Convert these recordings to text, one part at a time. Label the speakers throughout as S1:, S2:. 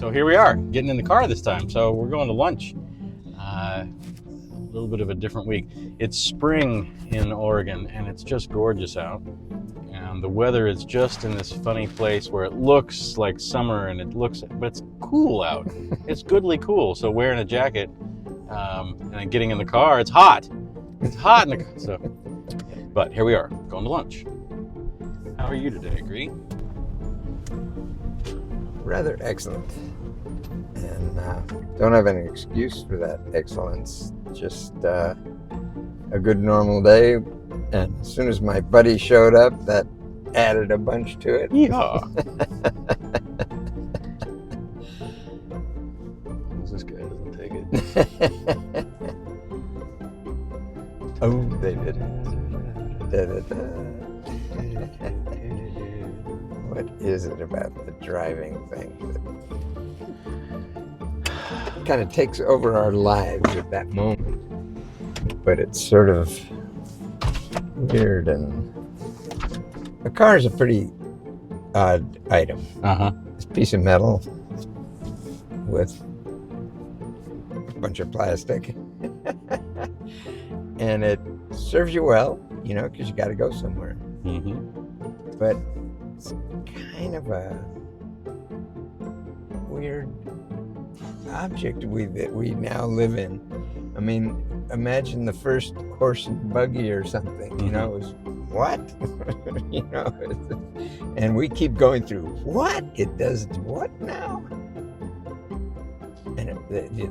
S1: So here we are, getting in the car this time. So we're going to lunch. A little bit of a different week. It's spring in Oregon, and it's just gorgeous out. And the weather is just in this funny place where it looks like summer, but it's cool out. It's goodly cool. So wearing a jacket and getting in the car, it's hot. It's hot in the car. So, but here we are, going to lunch. How are you today, Agree?
S2: Rather excellent, and don't have any excuse for that excellence. Just a good normal day, and as soon as my buddy showed up, that added a bunch to it.
S1: Yeah. This guy doesn't take it.
S2: Oh, they did. What is it about the driving thing that kind of takes over our lives at that moment? But it's sort of weird, and a car is a pretty odd item. It's a piece of metal with a bunch of plastic, and it serves you well, you know, because you got to go somewhere. But it's kind of a weird object that we now live in. I mean, imagine the first horse and buggy or something, you know, it was what? You know, and we keep going through what? It does what now? And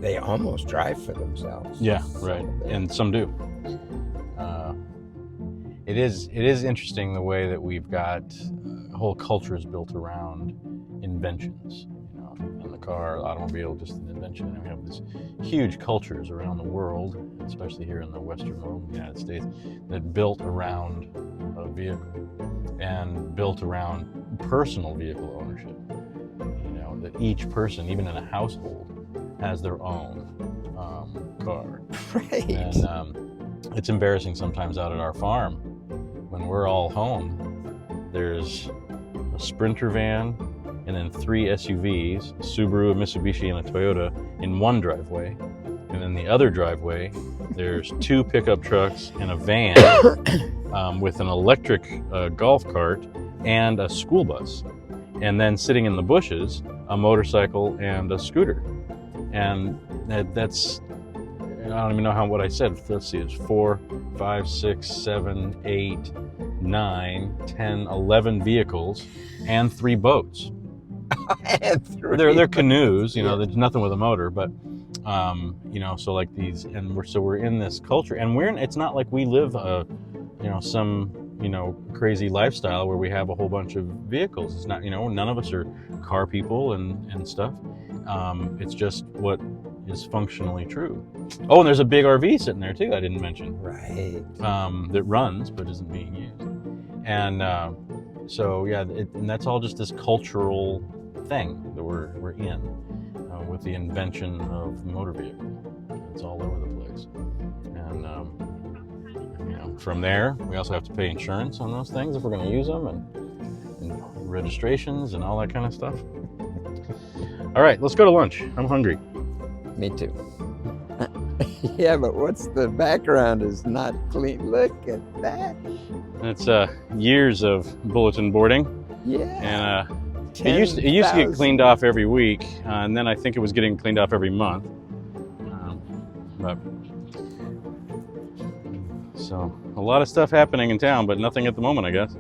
S2: they almost drive for themselves.
S1: Yeah, right. And some do. It is interesting the way that we've got whole cultures built around inventions. You know, in the car, the automobile, just an invention. And we have these huge cultures around the world, especially here in the Western world, the United States, that built around a vehicle and built around personal vehicle ownership. You know, that each person, even in a household, has their own car.
S2: Right.
S1: And it's embarrassing sometimes out at our farm when we're all home. There's a Sprinter van and then 3 SUVs, a Subaru, a Mitsubishi, and a Toyota in one driveway. And then the other driveway, there's 2 pickup trucks and a van with an electric golf cart and a school bus. And then sitting in the bushes, a motorcycle and a scooter. And that's, I don't even know what I said. Let's see, it's 4, 5, 6, 7, 8, 9, 10, 11 vehicles and 3 boats. They're canoes, you know, there's nothing with a motor, but you know, so like these, and we're in this culture, and it's not like we live some crazy lifestyle where we have a whole bunch of vehicles. It's not, you know, none of us are car people and stuff. It's just what is functionally true. Oh, and there's a big RV sitting there too, I didn't mention.
S2: Right.
S1: That runs but isn't being used. And so yeah, and that's all just this cultural thing that we're in with the invention of the motor vehicle. It's all over the place. And you know, from there, we also have to pay insurance on those things if we're going to use them, and registrations and all that kind of stuff. All right, let's go to lunch. I'm hungry.
S2: Me too. Yeah, but what's the background is not clean. Look at that.
S1: It's years of bulletin boarding.
S2: Yeah.
S1: And it used to get cleaned off every week, and then I think it was getting cleaned off every month. But so a lot of stuff happening in town, but nothing at the moment, I guess.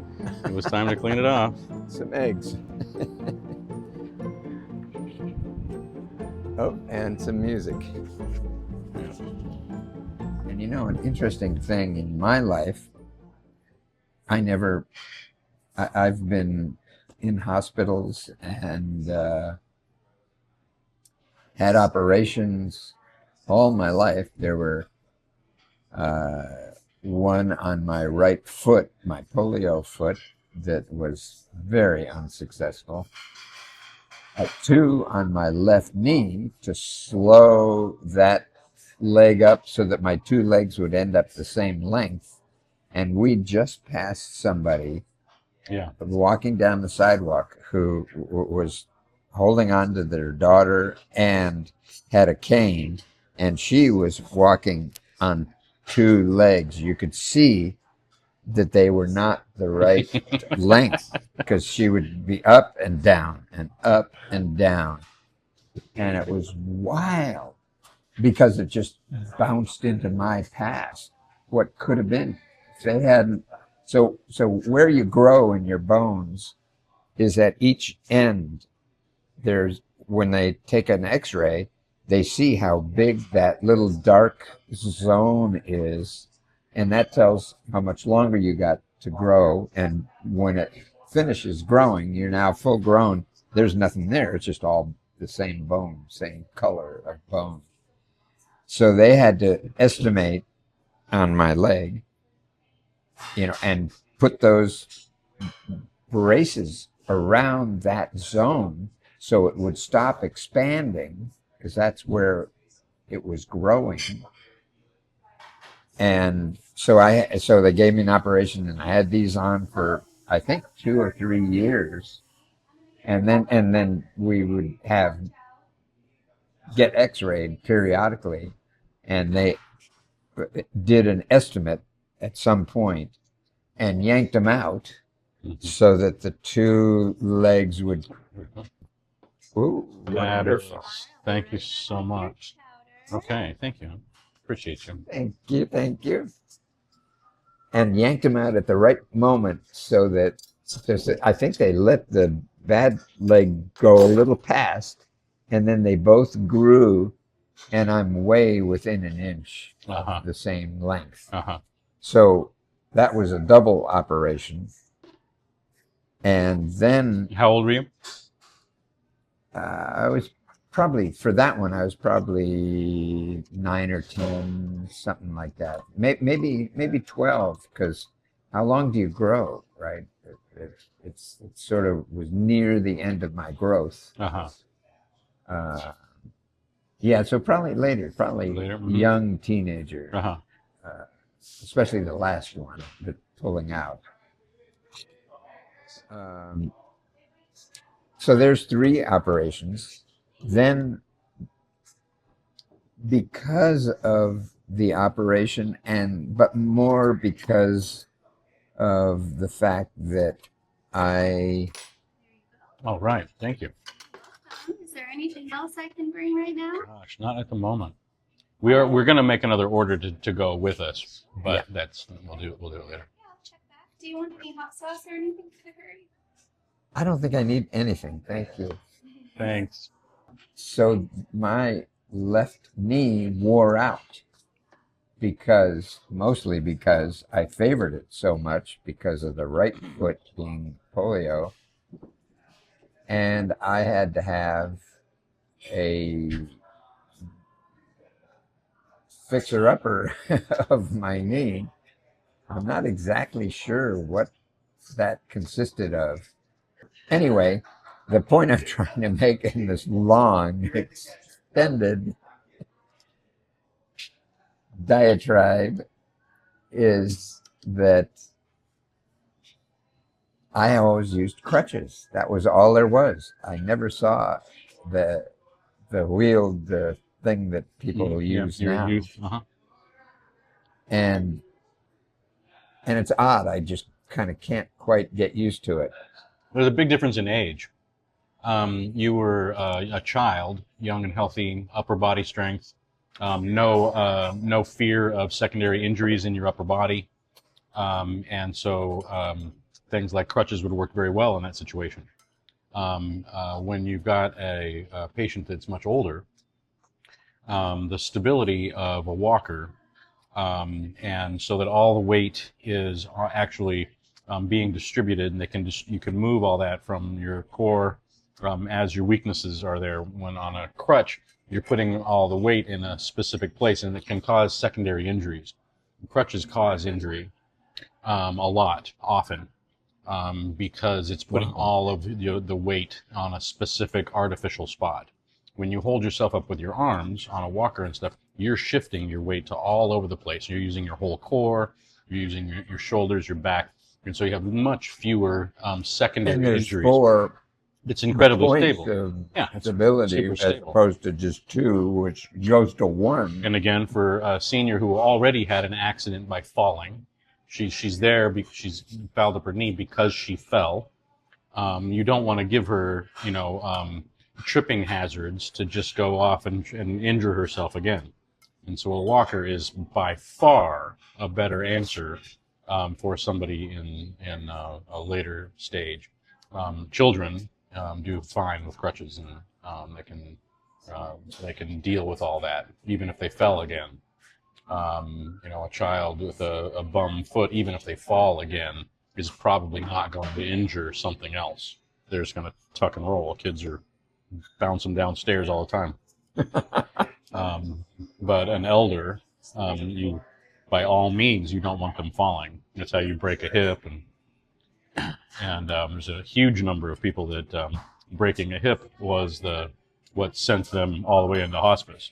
S1: It was time to clean it off.
S2: Some eggs. Oh, and some music. And you know, an interesting thing in my life, I've been in hospitals and had operations all my life. There were one on my right foot, my polio foot, that was very unsuccessful. 2 on my left knee to slow that leg up so that my 2 legs would end up the same length. And we just passed somebody walking down the sidewalk who was holding on to their daughter and had a cane, and she was walking on two legs. You could see that they were not the right length because she would be up and down and up and down. And it was wild because it just bounced into my past. What could have been if they hadn't. So where you grow in your bones is at each end. There's when they take an X-ray, they see how big that little dark zone is, and that tells how much longer you got to grow. And when it finishes growing, you're now full grown. There's nothing there. It's just all the same bone, same color of bone. So they had to estimate on my leg, and put those braces around that zone so it would stop expanding, because that's where it was growing. And so they gave me an operation, and I had these on for I think 2 or 3 years, and then we would get X-rayed periodically, and they did an estimate at some point and yanked them out so that the two legs would. Ooh, wonderful.
S1: Thank you so much. Okay, thank you. Appreciate you.
S2: Thank you. And yanked them out at the right moment so that I think they let the bad leg go a little past, and then they both grew, and I'm way within an inch of the same length. So that was a double operation. And then...
S1: How old were you?
S2: I was probably, for that one, I was probably 9 or 10, something like that. Maybe 12, because how long do you grow, right? It sort of was near the end of my growth. Yeah, so probably later, young teenager, especially the last one, the pulling out. So there's 3 operations. Then, because of the operation, but more because of the fact that I...
S1: Oh, right. Thank you.
S3: Is there anything else I can bring right now?
S1: Gosh, not at the moment. We're going to make another order to go with us, but we'll do it later.
S3: Yeah, I'll check back. Do you want any hot sauce or anything for the curry?
S2: I don't think I need anything. Thank you.
S1: Thanks.
S2: So my left knee wore out mostly because I favored it so much because of the right foot being polio. And I had to have a fixer-upper of my knee. I'm not exactly sure what that consisted of. Anyway, the point I'm trying to make in this long, extended diatribe is that I always used crutches. That was all there was. I never saw the wheeled thing that people use now. And it's odd. I just kind of can't quite get used to it.
S1: There's a big difference in age. You were a child, young and healthy, upper body strength, no fear of secondary injuries in your upper body, and so things like crutches would work very well in that situation. When you've got a patient that's much older, the stability of a walker, and so that all the weight is actually being distributed, and you can move all that from your core as your weaknesses are there. When on a crutch, you're putting all the weight in a specific place, and it can cause secondary injuries. Crutches cause injury a lot, often, because it's putting all of the weight on a specific artificial spot. When you hold yourself up with your arms on a walker and stuff, you're shifting your weight to all over the place. You're using your whole core, you're using your shoulders, your back, and so you have much fewer secondary
S2: and there's
S1: injuries.
S2: 4
S1: It's incredibly
S2: points
S1: stable.
S2: of
S1: Yeah, it's
S2: stability
S1: super
S2: as
S1: stable.
S2: opposed to just 2, which goes to 1.
S1: And again, for a senior who already had an accident by falling, she's there because she's fouled up her knee because she fell. You don't want to give her, tripping hazards to just go off and injure herself again. And so a walker is by far a better answer for somebody in a later stage. Children do fine with crutches, and they can deal with all that, even if they fell again. A child with a bum foot, even if they fall again, is probably not going to injure something else. They're just going to tuck and roll. Kids are bouncing downstairs all the time. But an elder, by all means, you don't want them falling. That's how you break a hip, and there's a huge number of people that breaking a hip was what sent them all the way into hospice,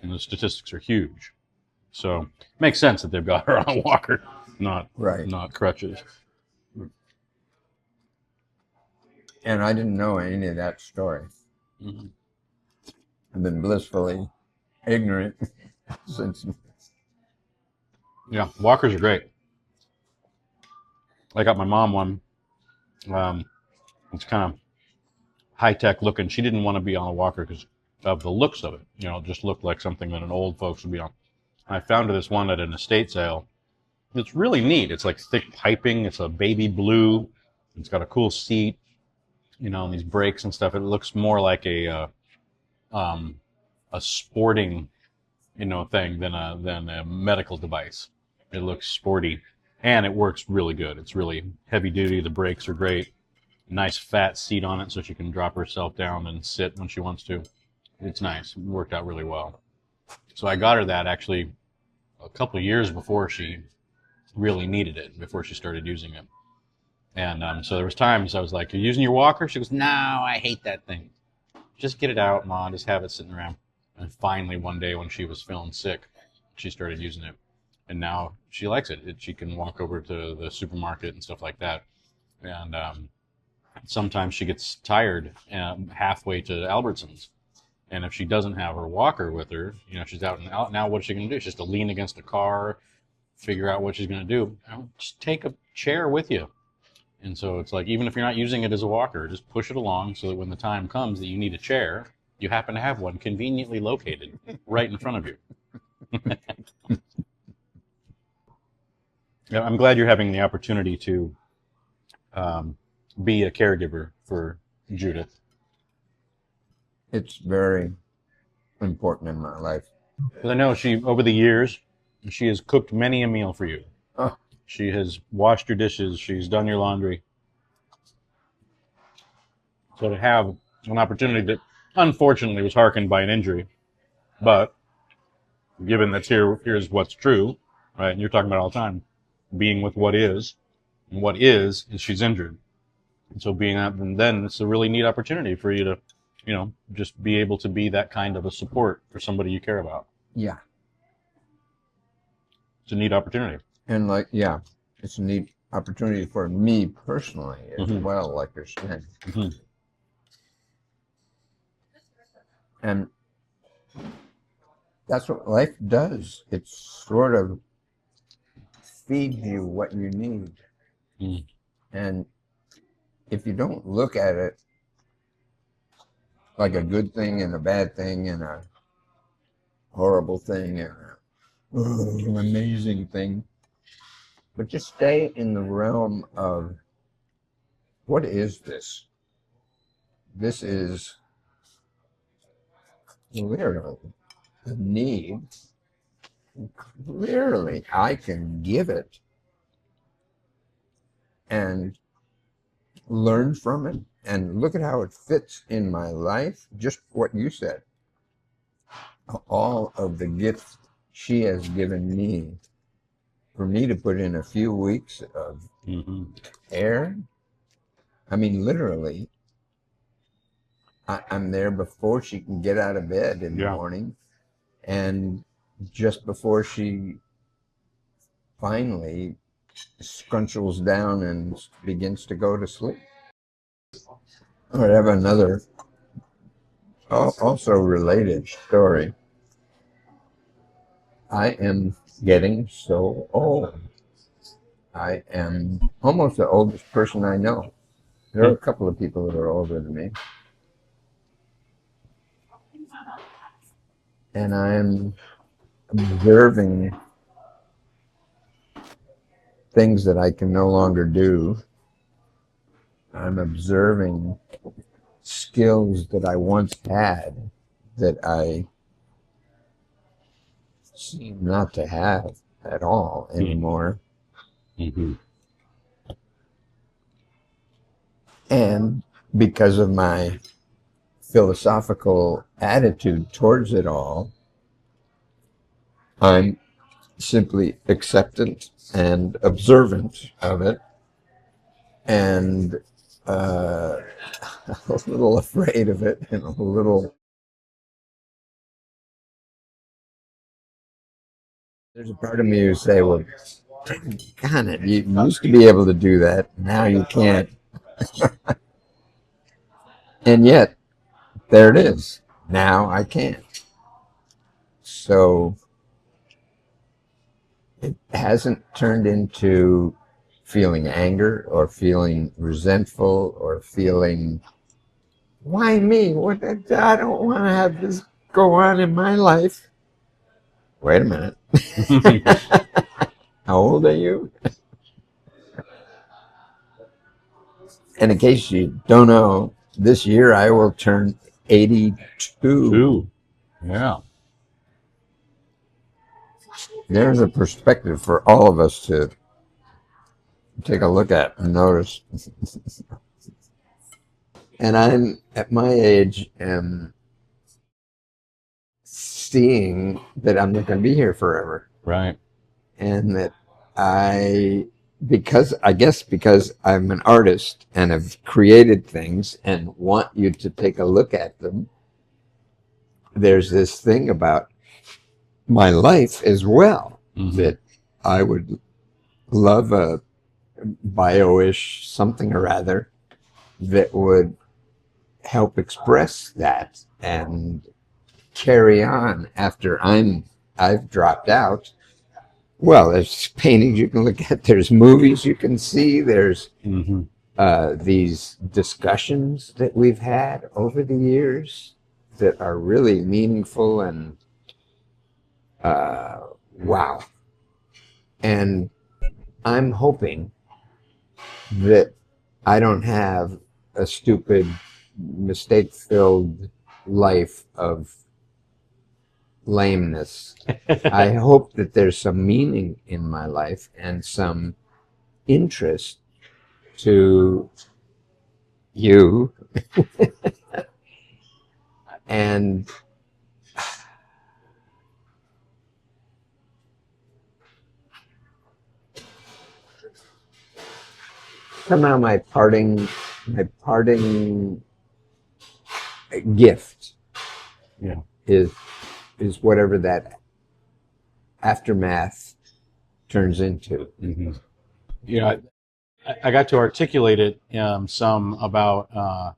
S1: and the statistics are huge. So it makes sense that they've got her on a walker, not crutches.
S2: And I didn't know any of that story.
S1: Mm-hmm.
S2: I've been blissfully ignorant since.
S1: Yeah, walkers are great. I got my mom one. It's kind of high-tech looking. She didn't want to be on a walker because of the looks of it. It just looked like something that an old folks would be on. I found her this one at an estate sale. It's really neat. It's like thick piping. It's a baby blue. It's got a cool seat, and these brakes and stuff. It looks more like a sporting, thing than a medical device. It looks sporty, and it works really good. It's really heavy duty. The brakes are great. Nice fat seat on it so she can drop herself down and sit when she wants to. It's nice. It worked out really well. So I got her that actually a couple of years before she really needed it, before she started using it. And so there was times I was like, "You're using your walker?" She goes, "No, I hate that thing. Just get it out, Ma. Just have it sitting around." And finally, one day when she was feeling sick, she started using it. And now she likes it. She can walk over to the supermarket and stuff like that. And sometimes she gets tired halfway to Albertsons. And if she doesn't have her walker with her, she's out and out. Now what's she going to do? She's just to lean against a car, figure out what she's going to do. Just take a chair with you. And so it's like, even if you're not using it as a walker, just push it along so that when the time comes that you need a chair, you happen to have one conveniently located right in front of you. Yeah, I'm glad you're having the opportunity to be a caregiver for Judith.
S2: It's very important in my life.
S1: Because I know over the years, she has cooked many a meal for you.
S2: Oh.
S1: She has washed your dishes. She's done your laundry. So to have an opportunity that unfortunately was harkened by an injury, but given that here's what's true, right? And you're talking about it all the time, being with what is, and what is she's injured. And so being out, and then it's a really neat opportunity for you to, just be able to be that kind of a support for somebody you care about.
S2: Yeah.
S1: It's a neat opportunity.
S2: And it's a neat opportunity for me personally as well, like you're saying.
S1: Mm-hmm.
S2: And that's what life does. It sort of feeds you what you need.
S1: Mm.
S2: And if you don't look at it like a good thing and a bad thing and a horrible thing and an amazing thing, but just stay in the realm of what is this? This is literally a need. Clearly, I can give it and learn from it and look at how it fits in my life. Just what you said. All of the gifts she has given me for me to put in a few weeks of air. I mean, literally, I'm there before she can get out of bed in the morning, and just before she finally scrunchels down and begins to go to sleep. I have another, also related story. I am getting so old. I am almost the oldest person I know. There are a couple of people that are older than me. And I'm observing things that I can no longer do. I'm observing skills that I once had that I seem not to have at all anymore.
S1: Mm-hmm.
S2: And because of my philosophical attitude towards it all, I'm simply acceptant and observant of it, and a little afraid of it, and a little. There's a part of me who say, well, God, you used to be able to do that, now you can't. And yet, there it is. Now I can't. So it hasn't turned into feeling anger or feeling resentful or feeling, why me? What? I don't want to have this go on in my life. Wait a minute. How old are you? And in case you don't know, this year I will turn 82.
S1: Yeah.
S2: There's a perspective for all of us to take a look at and notice. And I'm, at my age, am seeing that I'm not going to be here forever.
S1: Right.
S2: And that because I'm an artist and have created things and want you to take a look at them, there's this thing about my life as well, that I would love a bio-ish something or other that would help express that and carry on after I've dropped out. Well, there's paintings you can look at, there's movies you can see, there's these discussions that we've had over the years that are really meaningful and wow. And I'm hoping that I don't have a stupid, mistake-filled life of lameness. I hope that there's some meaning in my life and some interest to you. And somehow my parting gift is whatever that aftermath turns into.
S1: Yeah, I got to articulate it some about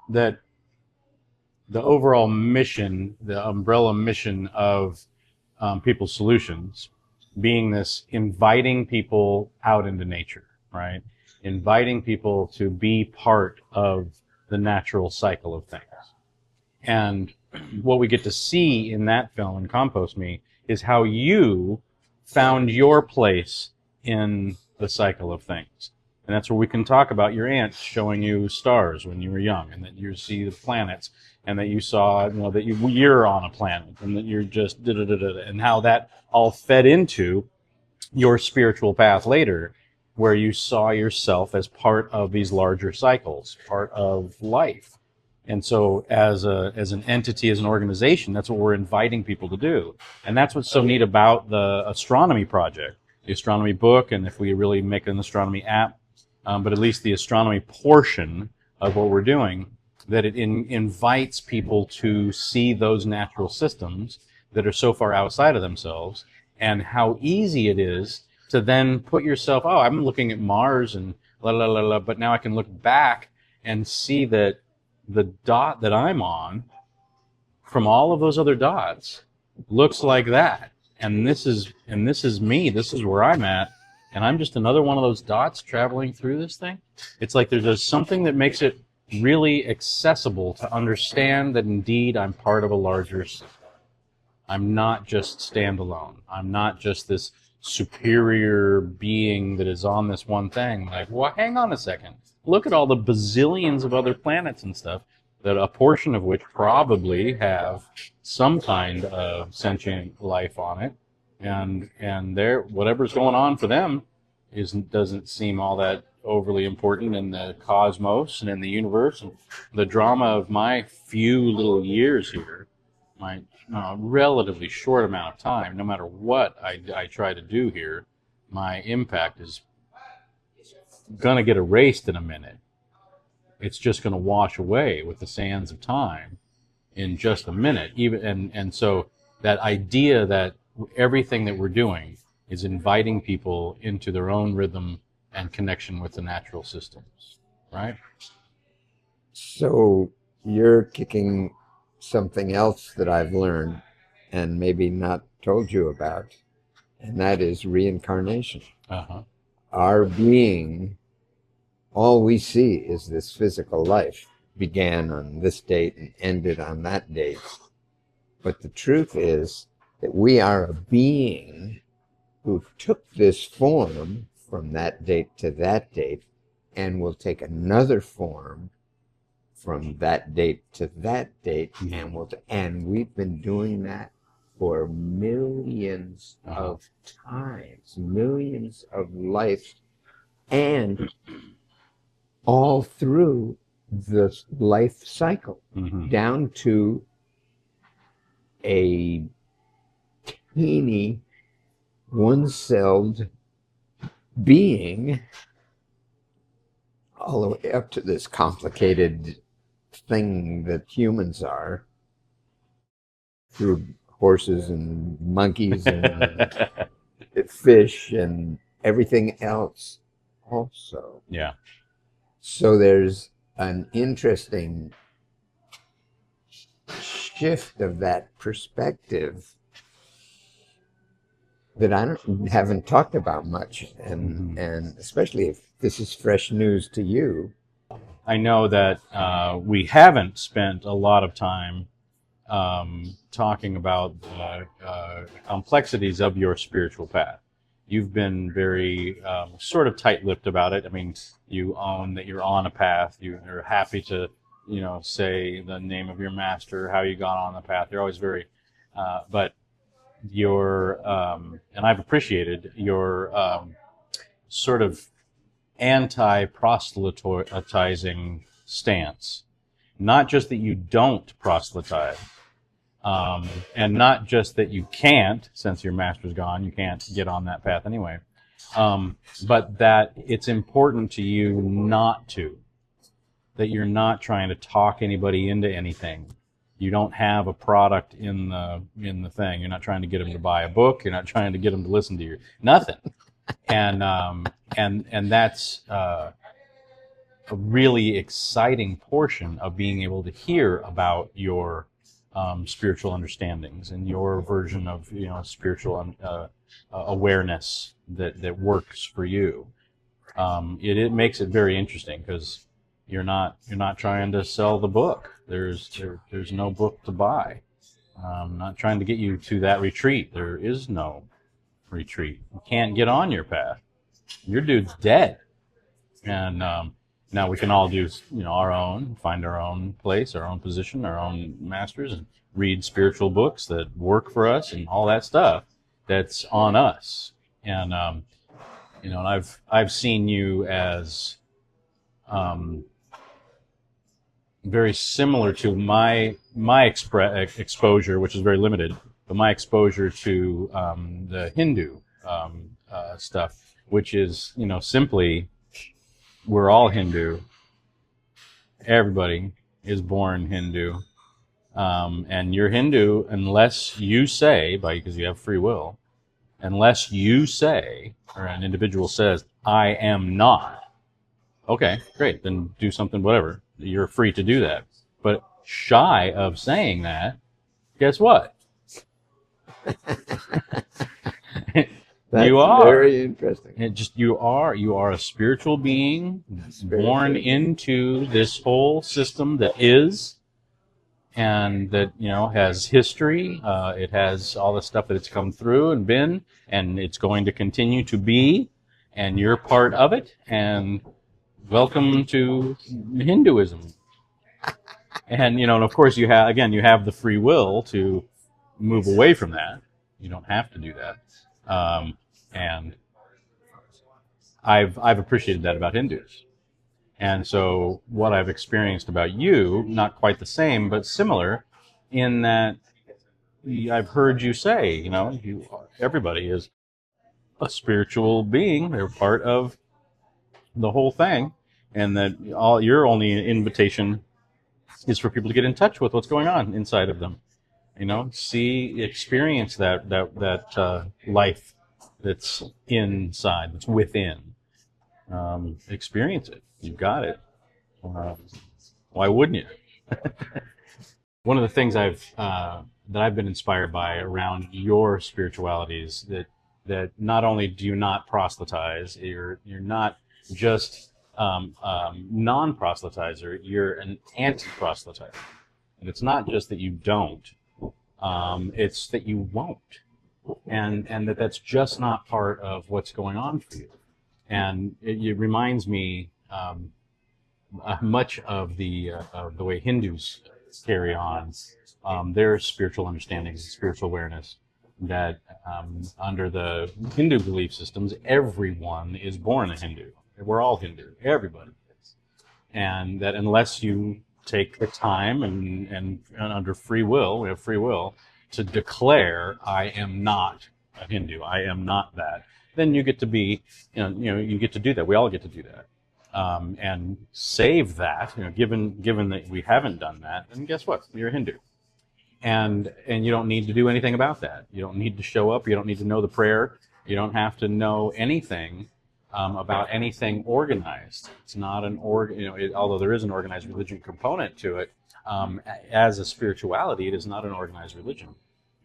S1: that the overall mission, the umbrella mission of People's Solutions, being this inviting people out into nature, right? Inviting people to be part of the natural cycle of things. And what we get to see in that film, in Compost Me, is how you found your place in the cycle of things. And that's where we can talk about your aunt showing you stars when you were young, and that you see the planets, and that you saw, that you're on a planet, and that you're just and how that all fed into your spiritual path later, where you saw yourself as part of these larger cycles, part of life. And so as an entity, as an organization, that's what we're inviting people to do. And that's what's so neat about the astronomy project, the astronomy book, and if we really make an astronomy app, but at least the astronomy portion of what we're doing, that it invites people to see those natural systems that are so far outside of themselves, and how easy it is to then put yourself, I'm looking at Mars and la la la la. But now I can look back and see that the dot that I'm on from all of those other dots looks like that. And this is me. This is where I'm at. And I'm just another one of those dots traveling through this thing. It's like there's something that makes it really accessible to understand that indeed I'm part of a larger system. I'm not just standalone. I'm not just this superior being that is on this one thing. Like, well, hang on a second. Look at all the bazillions of other planets and stuff, that a portion of which probably have some kind of sentient life on it. And whatever's going on for them doesn't seem all that overly important in the cosmos and in the universe. And the drama of my few little years here, my relatively short amount of time, no matter what I try to do here, my impact is going to get erased in a minute. It's just going to wash away with the sands of time in just a minute. And so that idea that everything that we're doing is inviting people into their own rhythm and connection with the natural systems, right?
S2: So you're kicking something else that I've learned and maybe not told you about, and that is reincarnation.
S1: Uh-huh.
S2: Our being, all we see is this physical life, began on this date and ended on that date. But the truth is that we are a being who took this form from that date to that date and will take another form from that date to that date, and we've been doing that for millions of times, millions of lives, and all through the life cycle, down to a teeny one-celled being, all the way up to this complicated thing that humans are, through horses and monkeys and fish and everything else also.
S1: Yeah.
S2: So there's an interesting shift of that perspective that I haven't talked about much, and especially if this is fresh news to you.
S1: I know that we haven't spent a lot of time talking about the complexities of your spiritual path. You've been very sort of tight-lipped about it. I mean, you own that you're on a path. You're happy to, say the name of your master, how you got on the path. You're always very, but your, and I've appreciated your sort of anti-proselytizing stance. Not just that you don't proselytize, and not just that you can't, since your master's gone, you can't get on that path anyway, but that it's important to you not to, that you're not trying to talk anybody into anything. You don't have a product in the thing. You're not trying to get them to buy a book. You're not trying to get them to listen to you. Nothing. And that's a really exciting portion of being able to hear about your spiritual understandings and your version of spiritual awareness that works for you. It makes it very interesting because you're not trying to sell the book. There's no book to buy. Not trying to get you to that retreat. There is no retreat. You can't get on your path. Your dude's dead. And now we can all do our own, find our own place, our own position, our own masters, and read spiritual books that work for us and all that stuff that's on us. And and I've seen you as very similar to my exposure, which is very limited, but my exposure to the Hindu stuff, which is simply, we're all Hindu. Everybody is born Hindu. And you're Hindu unless you say, because you have free will, unless you say, or an individual says, I am not, Okay, great. Then do something, whatever. You're free to do that. But shy of saying that, guess what?
S2: That's
S1: You are.
S2: very interesting.
S1: You are a spiritual being born
S2: Spiritual.
S1: into this whole system that is, and that has history. It has all the stuff that it's come through and been, and it's going to continue to be, and you're part of it. And welcome to Hinduism. And and of course you have the free will to move away from that. You don't have to do that. And I've appreciated that about Hindus. And so what I've experienced about you, not quite the same, but similar, in that I've heard you say, everybody is a spiritual being. They're part of the whole thing, and that your only invitation is for people to get in touch with what's going on inside of them. Experience that life that's inside, that's within. Experience it. You've got it. Why wouldn't you? One of the things that I've been inspired by around your spirituality is that not only do you not proselytize, you're not just non-proselytizer, you're an anti-proselytizer. And it's not just that you don't, it's that you won't. And that's just not part of what's going on for you. And it reminds me much of the way Hindus carry on their spiritual understandings, spiritual awareness, that under the Hindu belief systems, everyone is born a Hindu. We're all Hindu. Everybody is. And that unless you take the time and under free will, we have free will, to declare, I am not a Hindu, I am not that, then you get to be, you get to do that. We all get to do that. And save that, given that we haven't done that, then guess what? You're a Hindu. And you don't need to do anything about that. You don't need to show up. You don't need to know the prayer. You don't have to know anything about anything organized. It's not an although there is an organized religion component to it. As a spirituality, it is not an organized religion.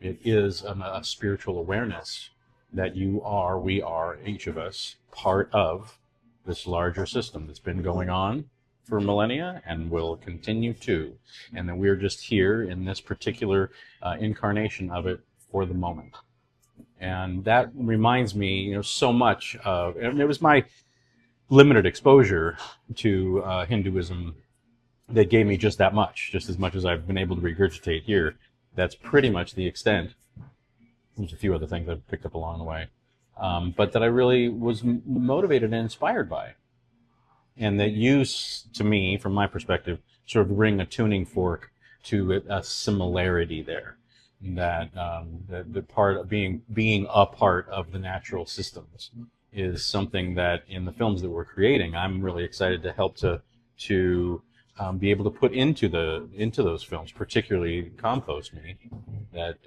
S1: It is a spiritual awareness that we are, each of us, part of this larger system that's been going on for millennia and will continue to. And that we're just here in this particular incarnation of it for the moment. And that reminds me, so much of, and it was my limited exposure to Hinduism that gave me just that much, just as much as I've been able to regurgitate here. That's pretty much the extent. There's a few other things I've picked up along the way, but that I really was motivated and inspired by. And that to me, from my perspective, sort of bring a tuning fork to a similarity there. That the part of being a part of the natural systems is something that in the films that we're creating, I'm really excited to help to be able to put into those films, particularly Compost Me, that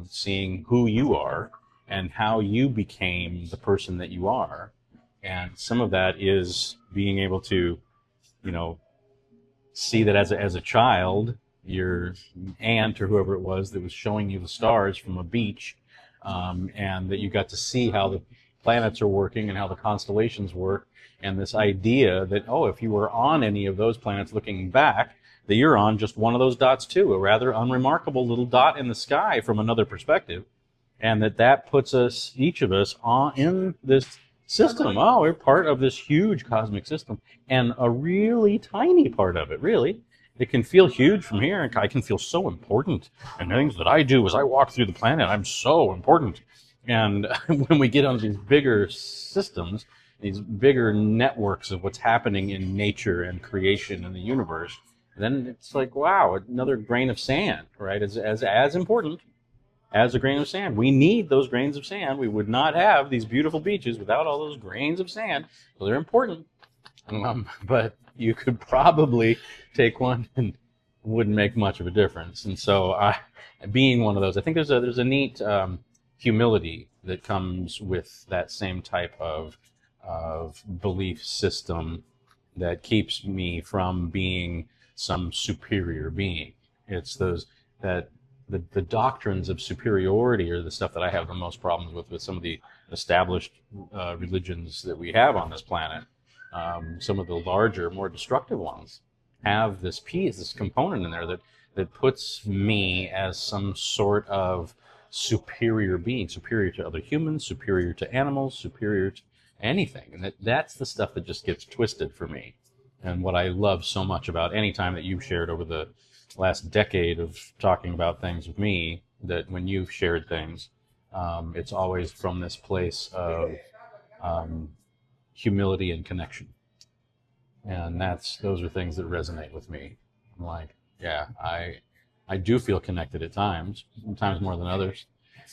S1: seeing who you are and how you became the person that you are. And some of that is being able to, see that as a child, your aunt or whoever it was that was showing you the stars from a beach, and that you got to see how the planets are working and how the constellations work, and this idea that, if you were on any of those planets looking back, that you're on just one of those dots too, a rather unremarkable little dot in the sky from another perspective, and that puts us, each of us, in this system. We're part of this huge cosmic system, and a really tiny part of it, really. It can feel huge from here, and I can feel so important. And the things that I do as I walk through the planet, I'm so important. And when we get on these bigger systems, these bigger networks of what's happening in nature and creation and the universe, then it's like, wow, another grain of sand, right? As important as a grain of sand. We need those grains of sand. We would not have these beautiful beaches without all those grains of sand. So they're important. But you could probably take one and wouldn't make much of a difference. And so being one of those, I think there's a neat humility that comes with that same type of belief system, that keeps me from being some superior being. It's those that the doctrines of superiority are the stuff that I have the most problems with some of the established religions that we have on this planet. Some of the larger, more destructive ones have this piece, this component in there that puts me as some sort of superior being, superior to other humans, superior to animals, superior to anything. And that's the stuff that just gets twisted for me. And what I love so much about any time that you've shared over the last decade of talking about things with me, that when you've shared things, it's always from this place of humility and connection. And those are things that resonate with me. I'm like, yeah, I do feel connected at times, sometimes more than others,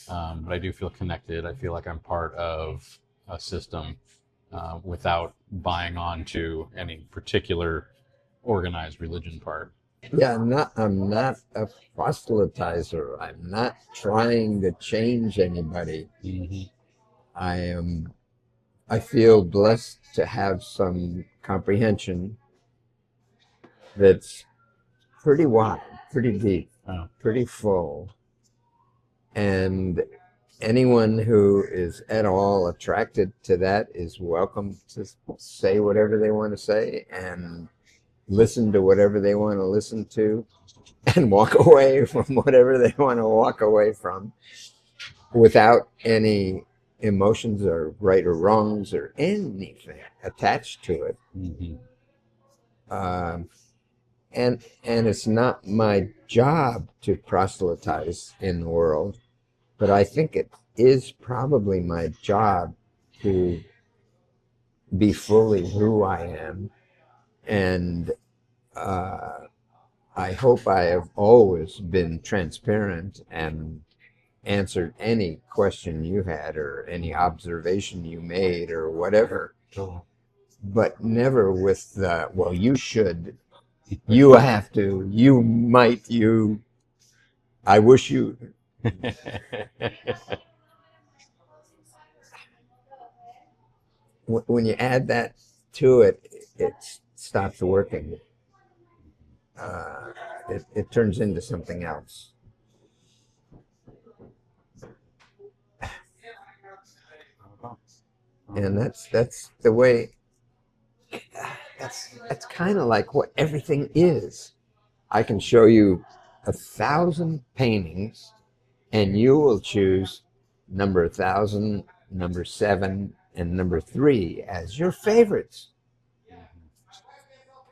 S1: but I do feel connected. I feel like I'm part of a system without buying on to any particular organized religion part.
S2: Yeah, I'm not a proselytizer. I'm not trying to change anybody.
S1: Mm-hmm.
S2: I feel blessed to have some comprehension that's pretty wide, pretty deep, pretty full. And anyone who is at all attracted to that is welcome to say whatever they want to say and listen to whatever they want to listen to and walk away from whatever they want to walk away from without any emotions or right or wrongs or anything attached to it.
S1: Mm-hmm.
S2: And it's not my job to proselytize in the world, but I think it is probably my job to be fully who I am. And I hope I have always been transparent and answered any question you had or any observation you made or whatever, but never with the, well, you should, you have to, you might, I wish you. When you add that to it, it stops working. It turns into something else. And that's the way, that's kind of like what everything is. I can show you 1,000 paintings and you will choose number 1,000, number 7, and number 3 as your favorites.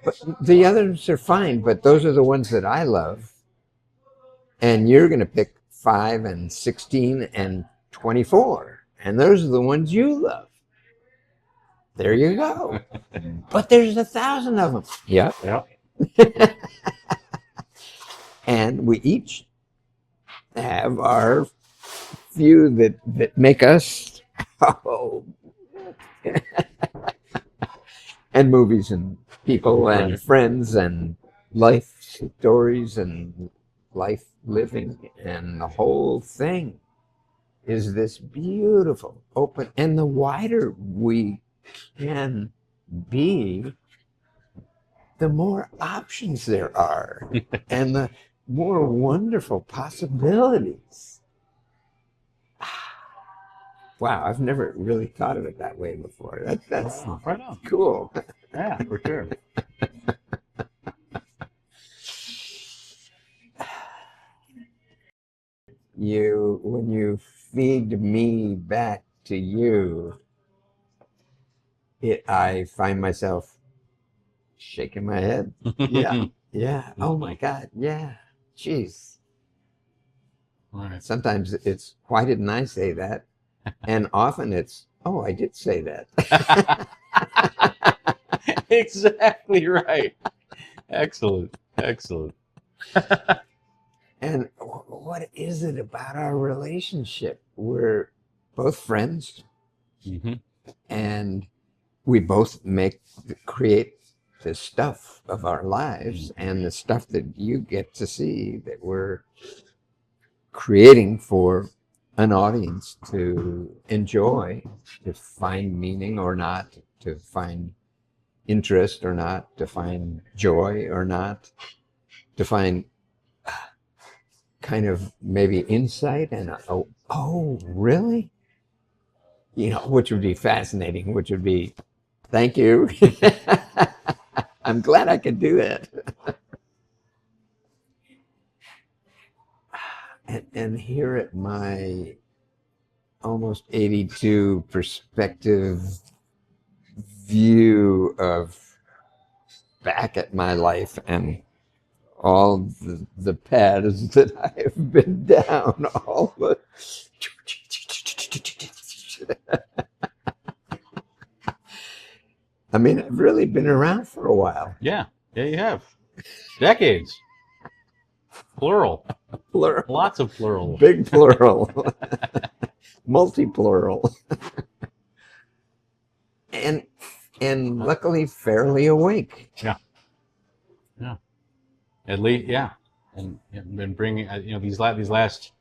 S2: But the others are fine, but those are the ones that I love. And you're going to pick 5 and 16 and 24. And those are the ones you love. There you go. But there's 1,000 of them. Yeah.
S1: Yeah.
S2: And we each have our few that make us, and movies and people and friends and life stories and life living, and the whole thing is this beautiful open. And the wider we can be, the more options there are and the more wonderful possibilities. Wow, I've never really thought of it that way before. That's
S1: right on.
S2: Cool.
S1: Yeah, for sure.
S2: When you feed me back to you, I find myself shaking my head. Yeah, yeah. Oh my God, yeah. Jeez.
S1: Right.
S2: Sometimes it's, why didn't I say that? And often it's, oh, I did say that.
S1: Exactly right. Excellent. Excellent.
S2: And what is it about our relationship? We're both friends,
S1: Mm-hmm.
S2: and we both create the stuff of our lives, and the stuff that you get to see that we're creating for an audience to enjoy, to find meaning or not, to find interest or not, to find joy or not, to find kind of maybe insight and, oh, really? You know, which would be fascinating, which would be, thank you. I'm glad I could do that. And here at my almost 82 perspective view of back at my life and all the paths that I have been down, all the I mean, I've really been around for a while.
S1: Yeah, you have. Decades. Plural.
S2: Plural.
S1: Lots of plural.
S2: Big plural. Multi-plural. And luckily fairly awake.
S1: Yeah. At least, yeah. And been bringing, these last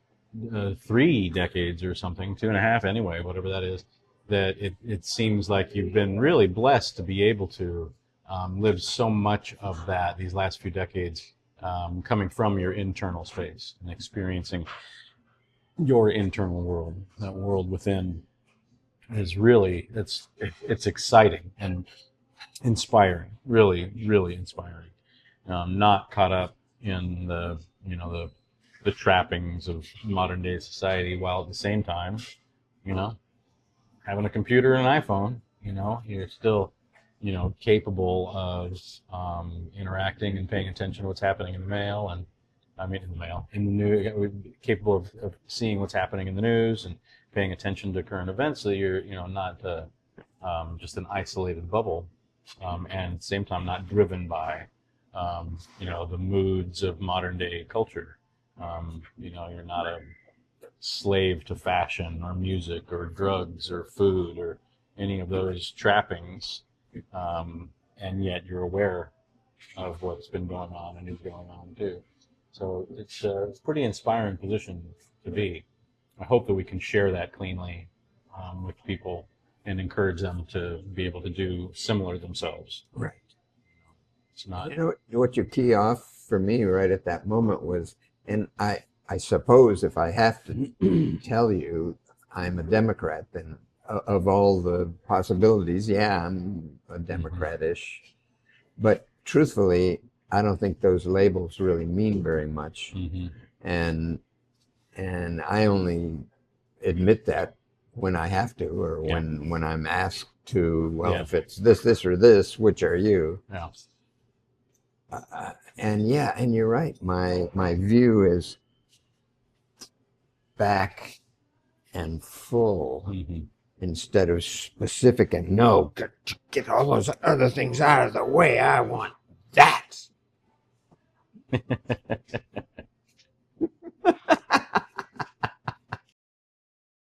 S1: 3 decades or something, 2.5 anyway, whatever that is, that it seems like you've been really blessed to be able to live so much of that these last few decades coming from your internal space and experiencing your internal world. That world within is really, it's exciting and inspiring, really, really inspiring. Not caught up in the trappings of modern day society, while at the same time, having a computer and an iPhone, you're still, capable of interacting and paying attention to what's happening in the mail, and in the news, capable of seeing what's happening in the news and paying attention to current events, so you're, not just an isolated bubble, and at the same time not driven by, the moods of modern day culture. You're not a slave to fashion or music or drugs or food or any of those trappings, and yet you're aware of what's been going on and is going on too. So it's a pretty inspiring position to be. I hope that we can share that cleanly with people and encourage them to be able to do similar themselves.
S2: Right.
S1: It's not.
S2: What you key off for me right at that moment was, and I suppose if I have to tell you I'm a Democrat, then of all the possibilities, yeah, I'm a Democrat-ish. But truthfully, I don't think those labels really mean very much.
S1: Mm-hmm.
S2: And I only admit that when I have to, or when I'm asked to, if it's this, or this, which are you?
S1: Yeah.
S2: And you're right. My view is back and full, instead of specific and no. Get all those other things out of the way. I want that.